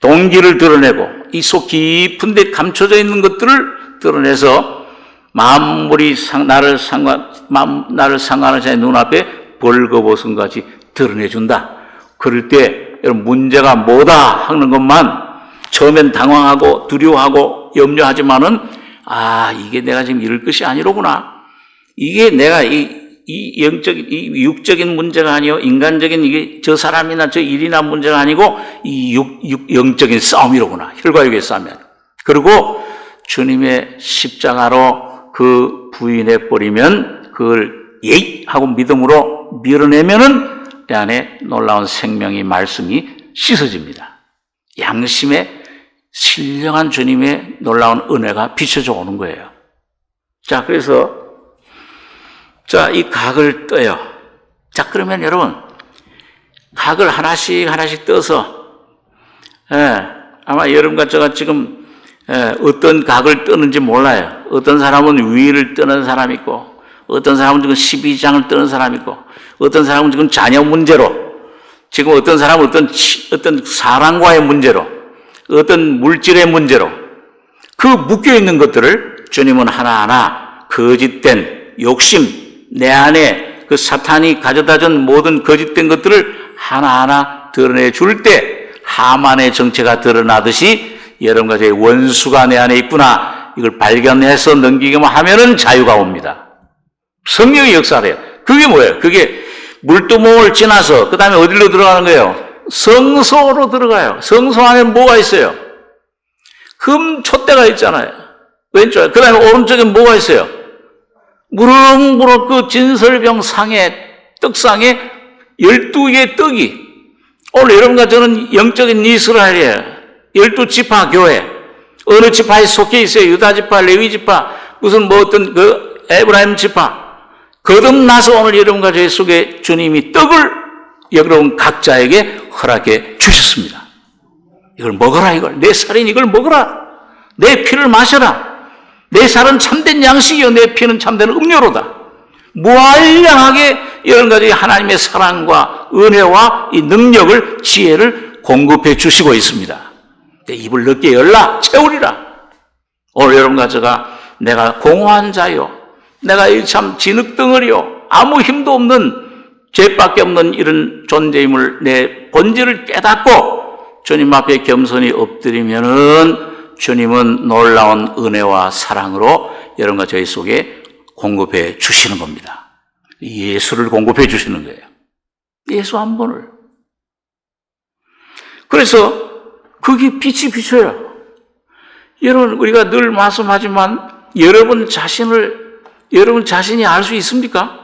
동기를 드러내고 이 속 깊은 데 감춰져 있는 것들을 드러내서 나를 상관하지 않는 눈앞에 벌거벗은 같이 드러내준다. 그럴 때 여러분 문제가 뭐다 하는 것만 처음엔 당황하고 두려워하고 염려하지만은 이게 내가 지금 이럴 것이 아니로구나. 이게 내가 이 영적인, 이 육적인 문제가 아니요, 인간적인 이게 저 사람이나 저 일이나 문제가 아니고 이 영적인 싸움이로구나. 혈과 육의 싸움이야. 그리고 주님의 십자가로 그 부인해 버리면 그걸 예이 하고 믿음으로 밀어내면은 내 안에 놀라운 생명이 말씀이 씻어집니다. 양심에 신령한 주님의 놀라운 은혜가 비춰져 오는 거예요. 자, 그래서 이 각을 떠요. 자, 그러면 여러분 각을 하나씩 떠서 아마 여러분과 제가 지금 어떤 각을 뜨는지 몰라요. 어떤 사람은 위를 뜨는 사람이 있고, 어떤 사람은 지금 12장을 뜨는 사람이 있고, 어떤 사람은 지금 자녀 문제로, 지금 어떤 사람은 어떤 사랑과의 문제로, 어떤 물질의 문제로 그 묶여있는 것들을 주님은 하나하나 거짓된 욕심, 내 안에 그 사탄이 가져다준 모든 거짓된 것들을 하나하나 드러내 줄 때 하만의 정체가 드러나듯이 여러분과 저의 원수가 내 안에 있구나, 이걸 발견해서 넘기기만 하면은 자유가 옵니다. 성령의 역사를 해요. 그게 뭐예요? 그게 물두멍을 지나서 그 다음에 어디로 들어가는 거예요? 성소로 들어가요. 성소 안에 뭐가 있어요? 금 촛대가 있잖아요. 왼쪽에. 그 다음에 오른쪽에 뭐가 있어요? 무럭무럭 그 진설병 상에, 떡상에 12개의 떡이, 오늘 여러분과 저는 영적인 이스라엘이에요. 12지파 교회. 어느 지파에 속해 있어요? 유다 지파, 레위 지파, 무슨 어떤 그 에브라임 지파. 거듭나서 오늘 여러분과 저희 속에 주님이 떡을 여러분 각자에게 허락해 주셨습니다. 이걸 먹어라, 이걸. 내 살인 이걸 먹어라. 내 피를 마셔라. 내 살은 참된 양식이요, 내 피는 참된 음료로다. 무한량하게 여러 가지 하나님의 사랑과 은혜와 이 능력을, 지혜를 공급해 주시고 있습니다. 내 입을 넓게 열라, 채우리라. 오늘 여러분과 제가 내가 공허한 자요, 내가 참 진흙덩어리요, 아무 힘도 없는 죄밖에 없는 이런 존재임을, 내 본질을 깨닫고 주님 앞에 겸손히 엎드리면은 주님은 놀라운 은혜와 사랑으로 여러분과 저희 속에 공급해 주시는 겁니다. 예수를 공급해 주시는 거예요. 예수 한 분을. 그래서 그게 빛이 비쳐요. 여러분, 우리가 늘 말씀하지만 여러분 자신이 알 수 있습니까?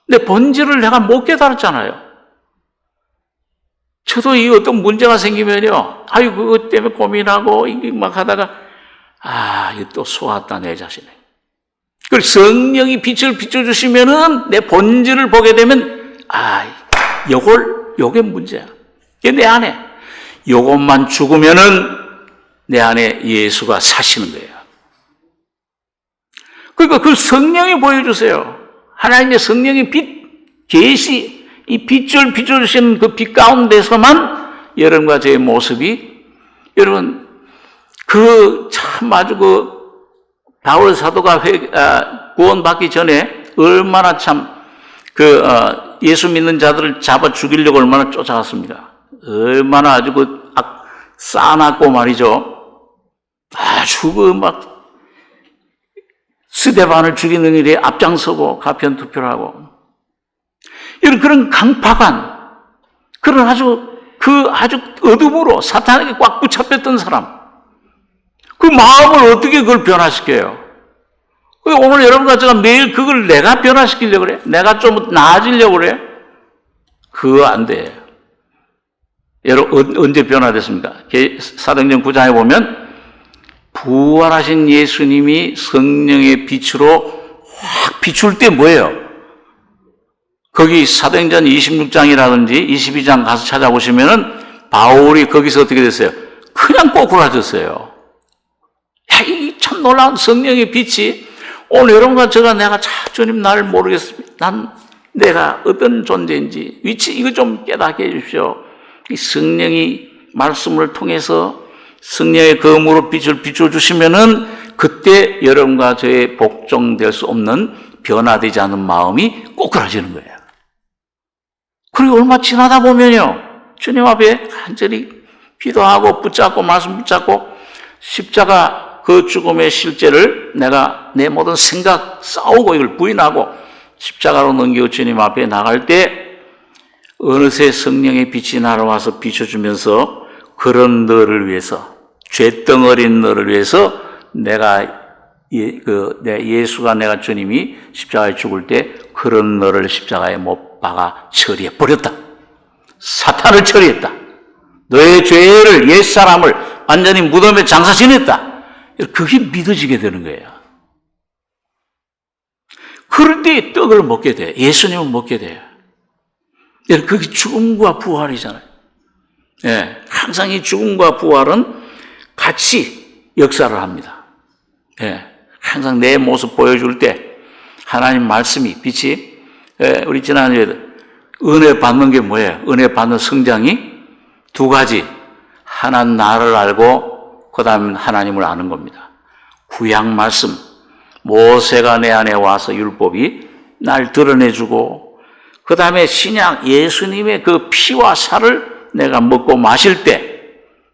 내 본질을 내가 못 깨달았잖아요. 저도 이 어떤 문제가 생기면요, 그것 때문에 고민하고 막 하다가 이거 또 속았다, 내 자신에. 그걸 성령이 빛을 비춰주시면은 내 본질을 보게 되면 요게 문제야. 이게 내 안에. 요것만 죽으면은 내 안에 예수가 사시는 거예요. 그러니까 그 성령이 보여주세요. 하나님의 성령의 빛, 계시, 이 빛을 비춰주시는 그 빛 가운데서만 여러분과 제 모습이, 여러분, 아주 바울 사도가 구원받기 전에 얼마나 예수 믿는 자들을 잡아 죽이려고 얼마나 쫓아갔습니다. 얼마나 아주 싸놨고 말이죠. 아주 스데반을 죽이는 일에 앞장서고 가편 투표를 하고, 이런 그런 강팍한, 그런 아주 어둠으로 사탄에게 꽉 붙잡혔던 사람, 그 마음을 어떻게 그걸 변화시켜요? 오늘 여러분과 제가 매일 그걸 내가 변화시키려고 그래? 내가 좀 나아지려고 그래? 그거 안 돼. 여러분, 언제 변화됐습니까? 사도행전 9장에 보면 부활하신 예수님이 성령의 빛으로 확 비출 때 뭐예요? 거기 사도행전 26장이라든지 22장 가서 찾아보시면은 바울이 거기서 어떻게 됐어요? 그냥 꼬꾸라졌어요. 참 놀라운 성령의 빛이 오늘 여러분과 제가 내가 주님 나를 모르겠습니다. 난 내가 어떤 존재인지 위치 이거 좀 깨닫게 해주십시오. 이 성령이 말씀을 통해서 성령의 검으로 빛을 비춰주시면은 그때 여러분과 저의 복종될 수 없는 변화되지 않은 마음이 꼬꾸라지는 거예요. 그리고 얼마 지나다 보면요, 주님 앞에 간절히 기도하고 붙잡고 말씀 붙잡고 십자가 그 죽음의 실제를 내가 내 모든 생각 싸우고 이걸 부인하고 십자가로 넘기고 주님 앞에 나갈 때 어느새 성령의 빛이 날아와서 비춰주면서 그런 너를 위해서 죄덩어린 너를 위해서 예수가 내가 주님이 십자가에 죽을 때 그런 너를 십자가에 못 박아 처리해 버렸다. 사탄을 처리했다. 너의 죄를 옛사람을 완전히 무덤에 장사 지냈다. 그게 믿어지게 되는 거예요. 그럴 때 떡을 먹게 돼. 예수님을 먹게 돼요. 그게 죽음과 부활이잖아요. 예, 항상 이 죽음과 부활은 같이 역사를 합니다. 예, 항상 내 모습 보여줄 때 하나님 말씀이 빛이 우리 지난주에 은혜 받는 게 뭐예요? 은혜 받는 성장이 두 가지. 하나는 나를 알고 그 다음에 하나님을 아는 겁니다. 구약 말씀 모세가 내 안에 와서 율법이 날 드러내주고 그 다음에 신약 예수님의 그 피와 살을 내가 먹고 마실 때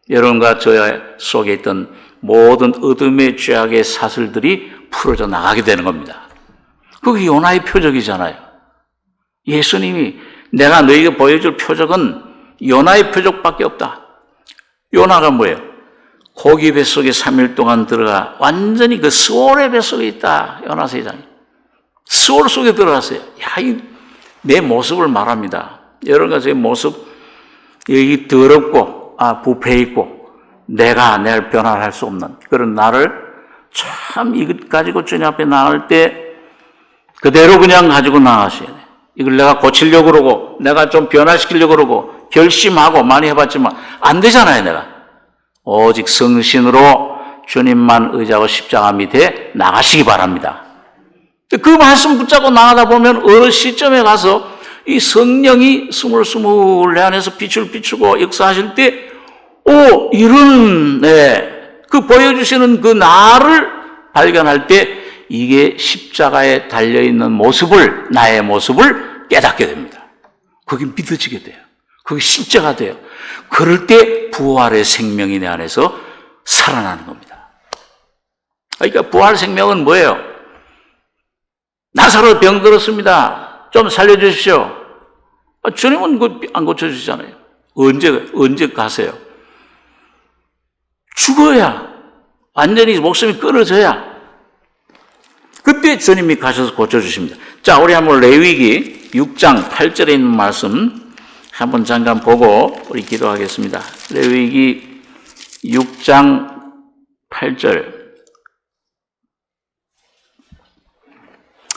여러분과 저 속에 있던 모든 어둠의 죄악의 사슬들이 풀어져 나가게 되는 겁니다. 그게 요나의 표적이잖아요. 예수님이 내가 너에게 보여줄 표적은 요나의 표적밖에 없다. 요나가 뭐예요? 고기 뱃속에 3일 동안 들어가 완전히 그 스올의 뱃속에 있다. 요나 세상이. 스올 속에 들어갔어요. 야, 내 모습을 말합니다. 여러분과 제 모습, 여기 더럽고, 부패 있고, 내가 변화할 수 없는 그런 나를 참 이것 가지고 주님 앞에 나갈 때 그대로 그냥 가지고 나가셔야 돼. 이걸 내가 고치려고 그러고, 내가 좀 변화시키려고 그러고, 결심하고 많이 해봤지만 안 되잖아요, 내가. 오직 성신으로 주님만 의지하고 십자가 밑에 나가시기 바랍니다. 그 말씀 붙잡고 나가다 보면 어느 시점에 가서 이 성령이 스물스물 내 안에서 빛을 비추고 역사하실 때, 이런, 그 보여주시는 그 나를 발견할 때 이게 십자가에 달려있는 모습을, 나의 모습을 깨닫게 됩니다. 그게 믿어지게 돼요. 그게 실제가 돼요. 그럴 때 부활의 생명이 내 안에서 살아나는 겁니다. 그러니까 부활 생명은 뭐예요? 나사로 병들었습니다. 좀 살려주십시오. 주님은 안 고쳐주시잖아요. 언제 가세요? 죽어야, 완전히 목숨이 끊어져야 그때 주님이 가셔서 고쳐주십니다. 자, 우리 한번 레위기 6장 8절에 있는 말씀 한번 잠깐 보고 우리 기도하겠습니다. 레위기 6장 8절.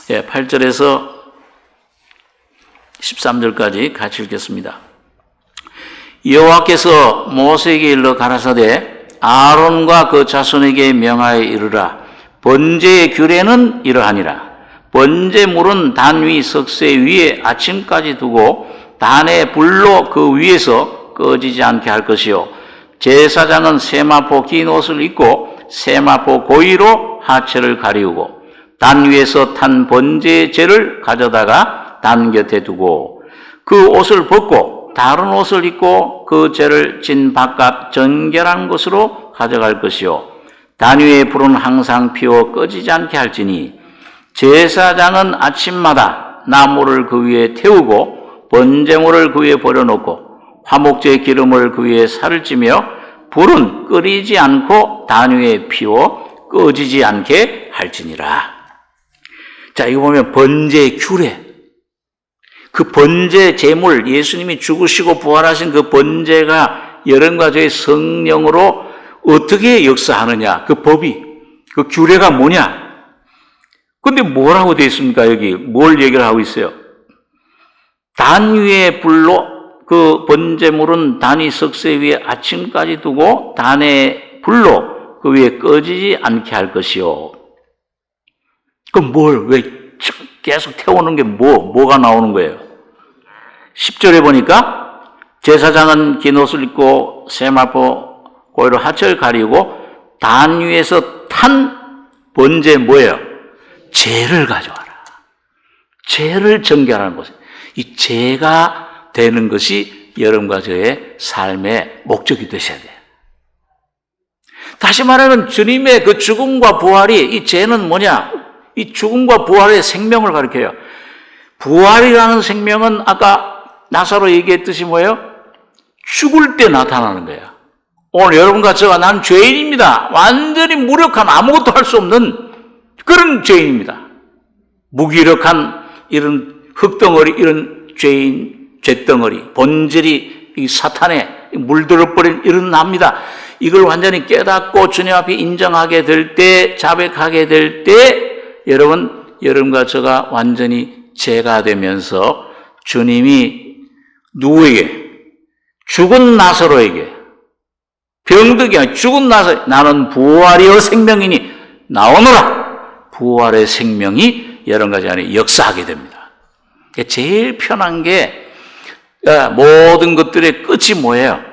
8절에서 13절까지 같이 읽겠습니다. 여호와께서 모세에게 일러 가라사대 아론과 그 자손에게 명하여 이르라. 번제의 규례는 이러하니라. 번제물은 단 위 석쇠 위에 아침까지 두고 단의 불로 그 위에서 꺼지지 않게 할 것이요. 제사장은 세마포 긴 옷을 입고 세마포 고위로 하체를 가리우고 단 위에서 탄 번제의 재를 가져다가 단 곁에 두고 그 옷을 벗고 다른 옷을 입고 그 재를 진 바깥 정결한 곳으로 가져갈 것이요. 단 위에 불은 항상 피워 꺼지지 않게 할지니 제사장은 아침마다 나무를 그 위에 태우고 번제물을 그 위에 버려놓고 화목제의 기름을 그 위에 살을 찌며 불은 끓이지 않고 단 위에 피워 꺼지지 않게 할지니라. 자, 이거 보면 번제의 규례. 그 번제 제물, 예수님이 죽으시고 부활하신 그 번제가 여러분과 저의 성령으로 어떻게 역사하느냐, 그 법이, 그 규례가 뭐냐. 근데 뭐라고 되어 있습니까? 여기 뭘 얘기를 하고 있어요? 단 위에 불로 그 번제물은 단위 석쇠 위에 아침까지 두고 단의 불로 그 위에 꺼지지 않게 할 것이요. 그럼 왜 계속 태우는 게 뭐가 나오는 거예요? 10절에 보니까 제사장은 긴 옷을 입고 세마포 고리로 하체를 가리고 단 위에서 탄 번제 뭐예요? 죄를 가져와라. 죄를 정결하는 것이, 이 죄가 되는 것이 여러분과 저의 삶의 목적이 되셔야 돼요. 다시 말하면 주님의 그 죽음과 부활이, 이 죄는 뭐냐? 이 죽음과 부활의 생명을 가리켜요. 부활이라는 생명은 아까 나사로 얘기했듯이 뭐예요? 죽을 때 나타나는 거예요. 오늘 여러분과 저가 난 죄인입니다. 완전히 무력한, 아무것도 할 수 없는 그런 죄인입니다. 무기력한 이런 흙덩어리, 이런 죄덩어리, 본질이 이 사탄에 물들어버린 이런 납니다. 이걸 완전히 깨닫고 주님 앞에 인정하게 될 때, 자백하게 될 때, 여러분과 저가 완전히 죄가 되면서 주님이 누구에게? 죽은 나사로에게, 병득이 아니라 죽은 나사로, 나는 부활이요 생명이니 나오너라. 부활의 생명이 여러 가지 안에 역사하게 됩니다. 제일 편한 게 모든 것들의 끝이 뭐예요?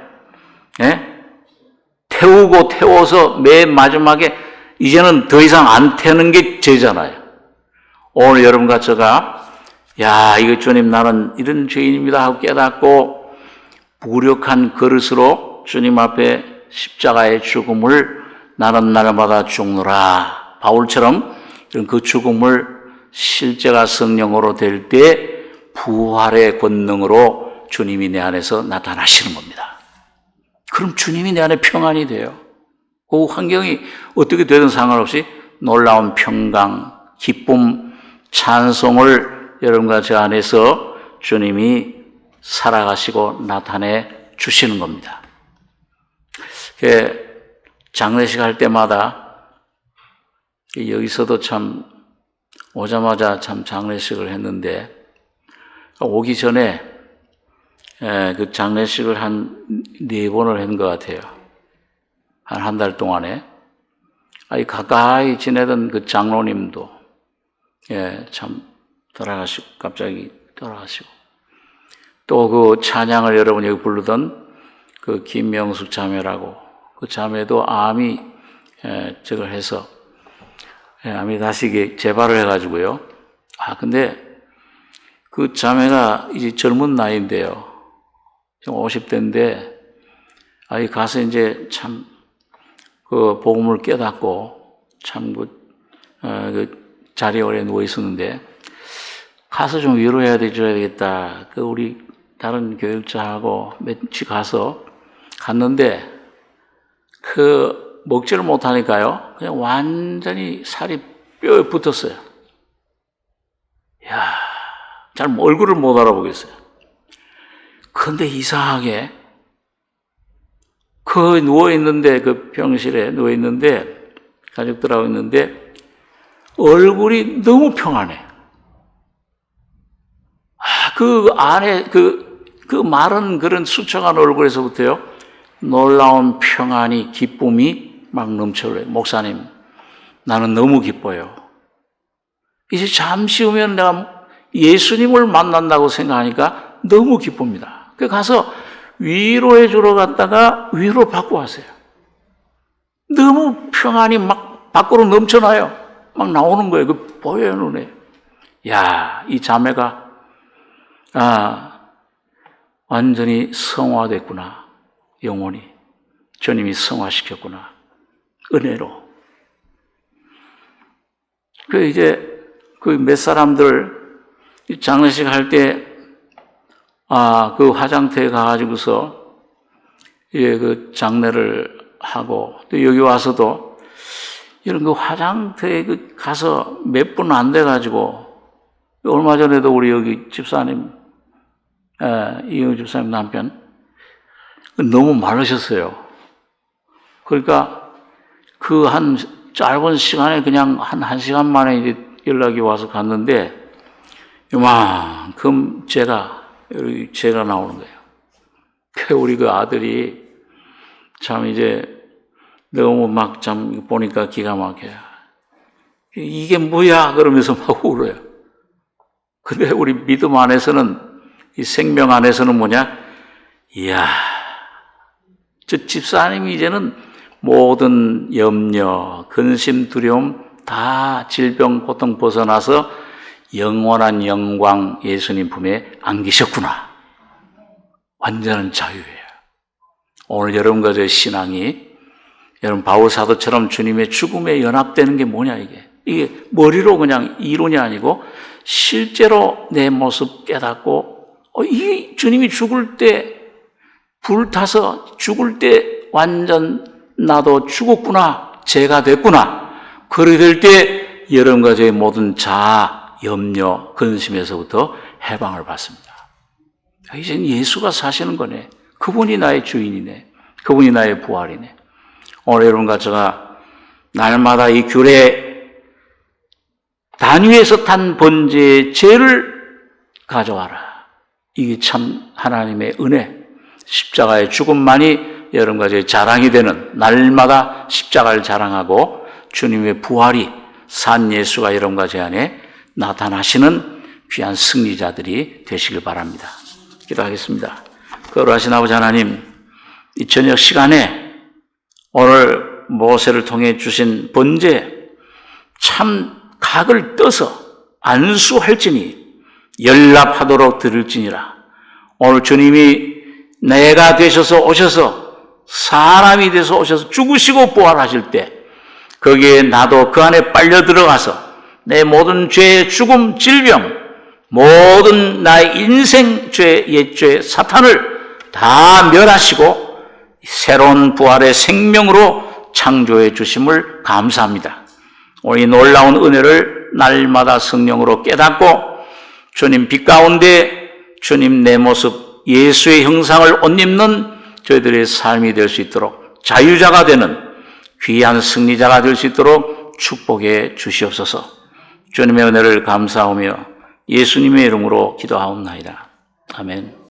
태워서 맨 마지막에 이제는 더 이상 안 태우는 게 죄잖아요. 오늘 여러분과 저가 이거 주님 나는 이런 죄인입니다 하고 깨닫고 무력한 그릇으로 주님 앞에 십자가의 죽음을 나는 날마다 죽노라. 바울처럼 그 죽음을 실제가 성령으로 될 때 부활의 권능으로 주님이 내 안에서 나타나시는 겁니다. 그럼 주님이 내 안에 평안이 돼요. 그 환경이 어떻게 되든 상관없이 놀라운 평강, 기쁨, 찬송을 여러분과 저 안에서 주님이 살아가시고 나타내 주시는 겁니다. 장례식 할 때마다 여기서도 참 오자마자 참 장례식을 했는데 오기 전에 그 장례식을 한 4번을 한 것 같아요. 한 달 동안에. 가까이 지내던 그 장로님도 참 돌아가시고, 갑자기 돌아가시고, 또 그 찬양을 여러분 여기 부르던 그 김명숙 자매라고, 그 자매도 암이 저걸 해서 암이 다시 이게 재발을 해가지고요. 근데 그 자매가 이제 젊은 나이인데요. 지금 50대인데 가서 이제 참 그 복음을 깨닫고 참 그 자리에 오래 누워 있었는데 가서 좀 위로해야 되겠다. 우리 다른 교육자하고 며칠 갔는데 먹지를 못하니까요. 그냥 완전히 살이 뼈에 붙었어요. 잘 얼굴을 못 알아보겠어요. 근데 이상하게 누워있는데, 그 병실에 누워있는데, 가족들하고 있는데, 얼굴이 너무 평안해. 그 안에, 그 마른 그런 수척한 얼굴에서부터요, 놀라운 평안이, 기쁨이 막 넘쳐요. 목사님, 나는 너무 기뻐요. 이제 잠시 후면 내가 예수님을 만난다고 생각하니까 너무 기쁩니다. 그 가서 위로해 주러 갔다가 위로 받고 왔어요. 너무 평안이 막 밖으로 넘쳐나요. 막 나오는 거예요. 보여요, 눈에. 이 자매가, 완전히 성화됐구나. 영혼이. 주님이 성화시켰구나. 은혜로. 이제, 몇 사람들, 장례식 할 때, 그 화장터에 가가지고서, 그 장례를 하고, 또 여기 와서도, 이런 그 화장터에 가서 몇 분 안 돼가지고, 얼마 전에도 우리 여기 집사님, 이영 집사님 남편, 너무 마르셨어요. 그러니까, 한 짧은 시간에 그냥 한 시간 만에 이제 연락이 와서 갔는데, 요만큼 죄가 나오는 거예요. 우리 그 아들이 참 이제 너무 막 참 보니까 기가 막혀요. 이게 뭐야? 그러면서 막 울어요. 근데 우리 믿음 안에서는, 이 생명 안에서는 뭐냐? 이야, 저 집사님이 이제는 모든 염려, 근심, 두려움 다 질병, 고통 벗어나서 영원한 영광 예수님 품에 안기셨구나. 완전한 자유예요. 오늘 여러분과 저의 신앙이, 여러분 바울 사도처럼 주님의 죽음에 연합되는 게 뭐냐, 이게 머리로 그냥 이론이 아니고 실제로 내 모습 깨닫고, 이 주님이 죽을 때 불타서 죽을 때 완전 나도 죽었구나, 죄가 됐구나. 그렇게 될 때 여러분과 저의 모든 자아, 염려, 근심에서부터 해방을 받습니다. 이제는 예수가 사시는 거네. 그분이 나의 주인이네. 그분이 나의 부활이네. 오늘 여러분과 제가 날마다 이 규례 단위에서 탄 번제의 죄를 가져와라. 이게 참 하나님의 은혜, 십자가의 죽음만이 여러분과 제 자랑이 되는, 날마다 십자가를 자랑하고 주님의 부활이 산 예수가 여러분과 제 안에 나타나시는 귀한 승리자들이 되시길 바랍니다. 기도하겠습니다. 거룩하신 아버지 하나님, 이 저녁 시간에 오늘 모세를 통해 주신 번제 참 각을 떠서 안수할지니 연락하도록 들을지니라. 오늘 주님이 내가 되셔서 오셔서 사람이 돼서 오셔서 죽으시고 부활하실 때 거기에 나도 그 안에 빨려 들어가서 내 모든 죄, 죽음, 질병, 모든 나의 인생 죄, 옛죄, 사탄을 다 멸하시고 새로운 부활의 생명으로 창조해 주심을 감사합니다. 오늘 이 놀라운 은혜를 날마다 성령으로 깨닫고 주님 빛 가운데 주님 내 모습 예수의 형상을 옷 입는 저희들의 삶이 될 수 있도록 자유자가 되는 귀한 승리자가 될 수 있도록 축복해 주시옵소서. 주님의 은혜를 감사하며 예수님의 이름으로 기도하옵나이다. 아멘.